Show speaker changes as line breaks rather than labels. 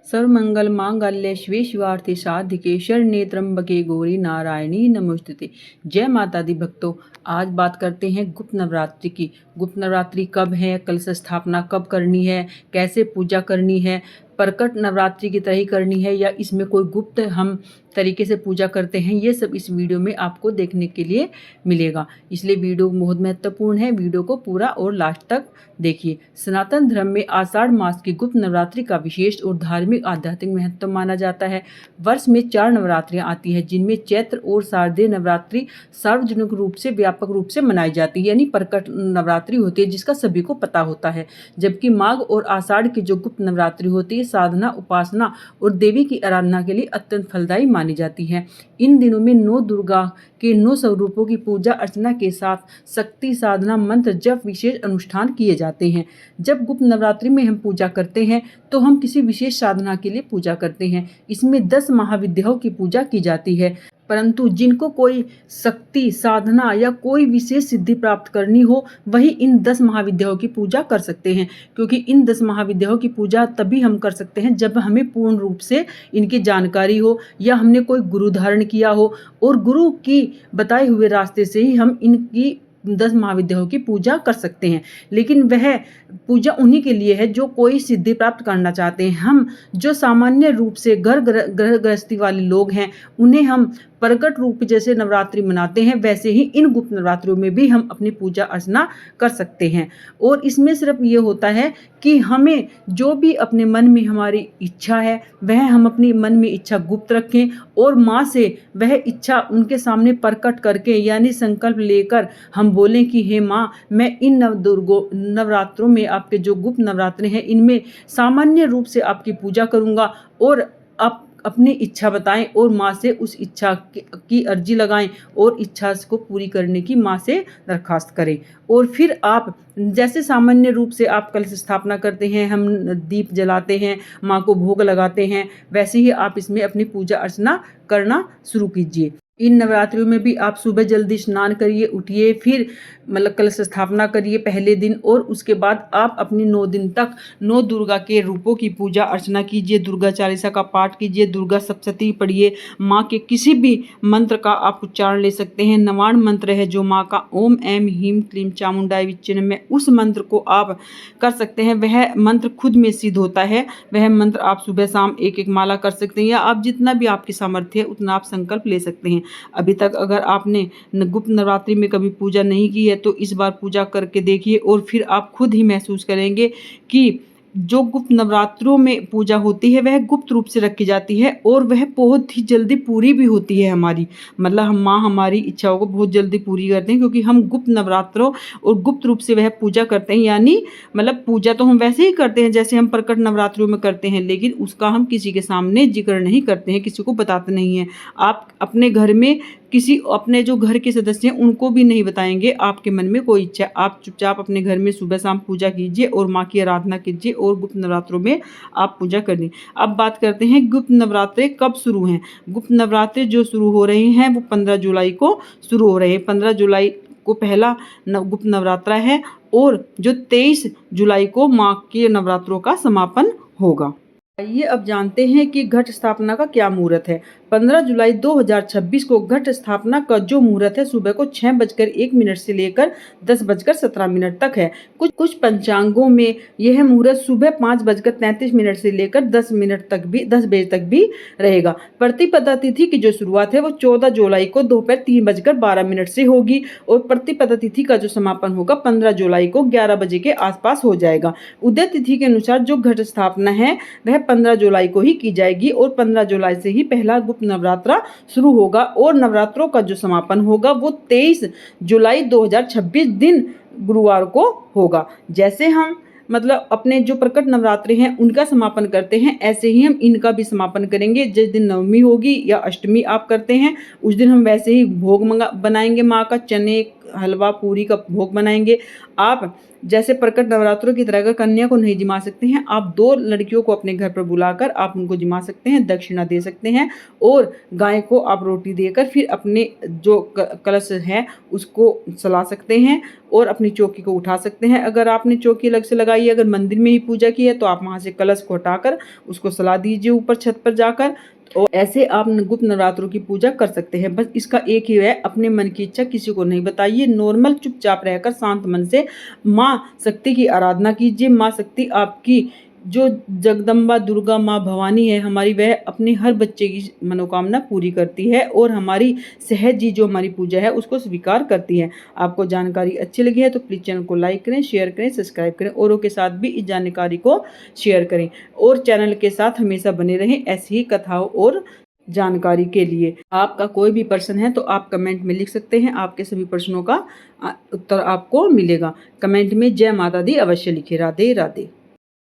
सर्वमंगल मांगल्ये शिवे शिवार्थे साधिके शरण्ये त्र्यंबके गौरी नारायणी नमोस्तुते। जय माता दी भक्तों, आज बात करते हैं गुप्त नवरात्रि की। गुप्त नवरात्रि कब है, कलश स्थापना कब करनी है, कैसे पूजा करनी है, प्रकट नवरात्रि की तरह ही करनी है या इसमें कोई गुप्त हम तरीके से पूजा करते हैं, ये सब इस वीडियो में आपको देखने के लिए मिलेगा। इसलिए वीडियो बहुत महत्वपूर्ण है, वीडियो को पूरा और लास्ट तक देखिए। सनातन धर्म में आषाढ़ मास की गुप्त नवरात्रि का विशेष और धार्मिक आध्यात्मिक महत्व माना जाता है। वर्ष में 4 नवरात्रियां आती हैं, जिनमें चैत्र और शारदीय नवरात्रि सार्वजनिक रूप से व्यापक रूप से मनाई जाती है, यानी प्रकट नवरात्रि होती है जिसका सभी को पता होता है। जबकि माघ और आषाढ़ की जो गुप्त नवरात्रि होती है, साधना, उपासना और देवी की आराधना के लिए अत्यंत फलदायी मानी जाती है। इन दिनों में 9 दुर्गा के 9 स्वरूपों की पूजा अर्चना के साथ शक्ति साधना, मंत्र जप, विशेष अनुष्ठान किए जाते हैं। जब गुप्त नवरात्रि में हम पूजा करते हैं तो हम किसी विशेष साधना के लिए पूजा करते हैं। इसमें 10 महाविद्याओं की पूजा की जाती है, परंतु जिनको कोई शक्ति साधना या कोई विशेष सिद्धि प्राप्त करनी हो वही इन 10 महाविद्याओं की पूजा कर सकते हैं, क्योंकि इन 10 महाविद्याओं की पूजा तभी हम कर सकते हैं जब हमें पूर्ण रूप से इनकी जानकारी हो या हमने कोई गुरु धारण किया हो, और गुरु की बताए हुए रास्ते से ही हम इनकी 10 महाविद्याओं की पूजा कर सकते हैं। लेकिन वह पूजा उन्हीं के लिए है जो कोई सिद्धि प्राप्त करना चाहते हैं। हम जो सामान्य रूप से घर गृहस्थी वाले लोग हैं, उन्हें हम प्रकट रूप जैसे नवरात्रि मनाते हैं, वैसे ही इन गुप्त नवरात्रियों में भी हम अपनी पूजा अर्चना कर सकते हैं। और इसमें सिर्फ ये होता है कि हमें जो भी अपने मन में हमारी इच्छा है वह हम अपनी मन में इच्छा गुप्त रखें और माँ से वह इच्छा उनके सामने प्रकट करके, यानी संकल्प लेकर हम बोलें कि हे माँ, मैं इन नवरात्रों में, आपके जो गुप्त नवरात्रे हैं, इनमें सामान्य रूप से आपकी पूजा करूँगा, और आप अपनी इच्छा बताएं और माँ से उस इच्छा की अर्जी लगाएं और इच्छा को पूरी करने की माँ से दरखास्त करें। और फिर आप जैसे सामान्य रूप से आप कलश स्थापना करते हैं, हम दीप जलाते हैं, माँ को भोग लगाते हैं, वैसे ही आप इसमें अपनी पूजा अर्चना करना शुरू कीजिए। इन नवरात्रियों में भी आप सुबह जल्दी स्नान करिए, उठिए, फिर कलश स्थापना करिए पहले दिन, और उसके बाद आप अपनी 9 दिन तक 9 दुर्गा के रूपों की पूजा अर्चना कीजिए। दुर्गा चालीसा का पाठ कीजिए, दुर्गा सप्तशती पढ़िए, माँ के किसी भी मंत्र का आप उच्चारण ले सकते हैं। नवाण मंत्र है जो माँ का, ओम ऐम ह्रीं क्लीं चामुंडाय विच्चे नमः, उस मंत्र को आप कर सकते हैं। वह मंत्र खुद में सिद्ध होता है। वह मंत्र आप सुबह शाम एक एक माला कर सकते हैं, या आप जितना भी आपकी सामर्थ्य है उतना आप संकल्प ले सकते हैं। अभी तक अगर आपने गुप्त नवरात्रि में कभी पूजा नहीं की है तो इस बार पूजा करके देखिए, और फिर आप खुद ही महसूस करेंगे कि जो गुप्त नवरात्रों में पूजा होती है वह गुप्त रूप से रखी जाती है और वह बहुत ही जल्दी पूरी भी होती है हमारी। हम माँ हमारी इच्छाओं को बहुत जल्दी पूरी करते हैं, क्योंकि हम गुप्त नवरात्रों और गुप्त रूप से वह पूजा करते हैं। यानी पूजा तो हम वैसे ही करते हैं जैसे हम प्रकट नवरात्रों में करते हैं, लेकिन उसका हम किसी के सामने जिक्र नहीं करते हैं, किसी को बताते नहीं हैं। आप अपने घर में किसी अपने जो घर के सदस्य हैं उनको भी नहीं बताएंगे आपके मन में कोई इच्छा। आप चुपचाप अपने घर में सुबह शाम पूजा कीजिए और माँ की आराधना कीजिए, और गुप्त नवरात्रों में आप पूजा करिए। अब बात करते हैं गुप्त नवरात्रे कब शुरू हैं। गुप्त नवरात्रे जो शुरू हो रहे हैं वो 15 जुलाई को शुरू हो रहे हैं। 15 जुलाई को पहला गुप्त नवरात्रा है, और जो 23 जुलाई को माँ के नवरात्रों का समापन होगा। आइए अब जानते हैं कि घट स्थापना का क्या मुहूर्त है। 15 जुलाई 2026 को घट स्थापना का जो मुहूर्त है सुबह को 6:01 से लेकर 10:17 तक है। कुछ पंचांगों में यह मुहूर्त सुबह 5:33 से लेकर 10 बजे तक भी रहेगा। प्रतिपदा तिथि की जो शुरुआत है वो 14 जुलाई को दोपहर 3:12 से होगी, और प्रतिपदा तिथि का जो समापन होगा 15 जुलाई को 11 बजे के आसपास हो जाएगा। उदय तिथि के अनुसार जो घट स्थापना है वह 15 जुलाई को ही की जाएगी, और 15 जुलाई से ही पहला गुप्त नवरात्रा शुरू होगा, और नवरात्रों का जो समापन होगा वो 23 जुलाई 2026 दिन गुरुवार को होगा। जैसे हम अपने जो प्रकट नवरात्रि हैं उनका समापन करते हैं, ऐसे ही हम इनका भी समापन करेंगे। जिस दिन नवमी होगी या अष्टमी आप करते हैं उस दिन हम वैसे ही भोग बनाएंगे माँ का, चने हलवा पूरी का भोग बनाएंगे। आप जैसे प्रकट नवरात्रों की तरह अगर कन्या को नहीं जिमा सकते हैं, आप 2 लड़कियों को अपने घर पर बुलाकर आप उनको जिमा सकते हैं, दक्षिणा दे सकते हैं और गाय को आप रोटी देकर फिर अपने जो कलश है उसको सला सकते हैं और अपनी चौकी को उठा सकते हैं। अगर आपने चौकी अलग से लगाई है, अगर मंदिर में ही पूजा की है, तो आप वहाँ से कलश को हटाकर उसको सला दीजिए ऊपर छत पर जाकर। और ऐसे आप गुप्त नवरात्रों की पूजा कर सकते हैं। बस इसका एक ही है, अपने मन की इच्छा किसी को नहीं बताइए, नॉर्मल चुपचाप रहकर शांत मन से माँ शक्ति की आराधना कीजिए। माँ शक्ति आपकी जो जगदम्बा दुर्गा माँ भवानी है हमारी, वह अपने हर बच्चे की मनोकामना पूरी करती है और हमारी सहज जी जो हमारी पूजा है उसको स्वीकार करती है। आपको जानकारी अच्छी लगी है तो प्लीज़ चैनल को लाइक करें, शेयर करें, सब्सक्राइब करें, औरों के साथ भी इस जानकारी को शेयर करें और चैनल के साथ हमेशा बने रहें ऐसी ही कथाओं और जानकारी के लिए। आपका कोई भी प्रश्न है तो आप कमेंट में लिख सकते हैं, आपके सभी प्रश्नों का उत्तर आपको मिलेगा। कमेंट में जय माता दी अवश्य लिखें। राधे राधे।